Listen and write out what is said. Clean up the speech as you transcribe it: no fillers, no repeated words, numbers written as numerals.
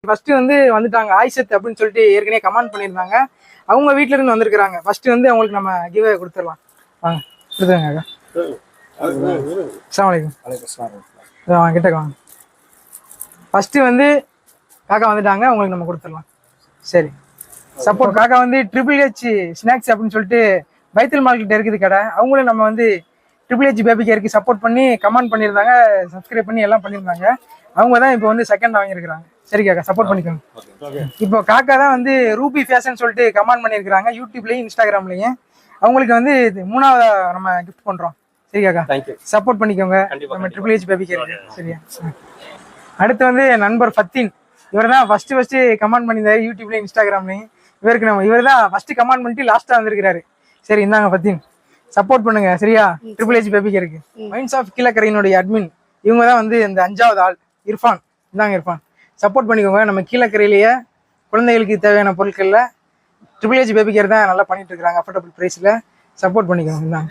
First வந்து வந்துட்டாங்க ஆயிஷத் அப்படின்னு சொல்லிட்டு ஏற்கனவே கமெண்ட் பண்ணியிருந்தாங்க. அவங்க வீட்ல இருந்து வந்திருக்கிறாங்க. ஃபர்ஸ்ட் வந்து அவங்களுக்கு நம்ம கிவ்அவே கொடுத்துடலாம். வாங்க கொடுத்துருங்க அக்கா. அஸ்ஸலாமு அலைக்கும். வாங்க கிட்ட வாங்க. ஃபர்ஸ்ட் வந்து காக்கா வந்துட்டாங்க, அவங்களுக்கு நம்ம கொடுத்துடலாம். சரி சப்போர்ட். காக்கா வந்து HHH ஸ்நாக்ஸ் அப்படின்னு சொல்லிட்டு பைத்தல் மார்க்கெட் இருக்குது கடை. அவங்களும் நம்ம வந்து HHH பேபி கேருக்கு சப்போர்ட் பண்ணி கமெண்ட் பண்ணியிருந்தாங்க, சப்ஸ்கிரைப் பண்ணி எல்லாம் பண்ணியிருந்தாங்க. அவங்க தான் இப்போ வந்து செகண்ட் வாங்கியிருக்கிறாங்க. சரி காக்கா சப்போர்ட் பண்ணிக்கோங்க. இப்போ காக்கா தான் வந்து ரூபி ஃபேஷன் சொல்லிட்டு கமெண்ட் பண்ணியிருக்கிறாங்க யூடியூப்லையும் இன்ஸ்டாகிராம்லையும். அவங்களுக்கு வந்து மூணாவது நம்ம கிஃப்ட் பண்ணுறோம். சரி காக்கா சப்போர்ட் பண்ணிக்கோங்க நம்ம HHH பேபி கேருக்கு. சரியா? அடுத்து வந்து நண்பர் ஃபத்தீன். இவர் தான் ஃபர்ஸ்ட் கமெண்ட் பண்ணியிருந்தாரு யூடியூப்லையும் இன்ஸ்டாகிராம்லையும். இவர் தான் ஃபர்ஸ்ட் கமெண்ட் பண்ணிட்டு லாஸ்ட்டாக வந்திருக்கிறாரு. சரி இந்தாங்க ஃபத்தீன் சப்போர்ட் பண்ணுங்க. சரியா? HHH பேபி கேருக்கு மைண்ட்ஸ் ஆஃப் கீழக்கரையினுடைய அட்மின் இவங்க தான் வந்து இந்த 5வது ஆள் இர்ஃபான். இந்தாங்க இர்ஃபான் சப்போர்ட் பண்ணிக்கோங்க. நம்ம கீழக்கரையிலேயே குழந்தைகளுக்கு தேவையான பொருட்களில் HHH பேபி கேர் தான் நல்லா பண்ணிட்டு இருக்காங்க அஃபோர்டபுள் ப்ரைஸில். சப்போர்ட் பண்ணிக்கோங்க. இந்தாங்க.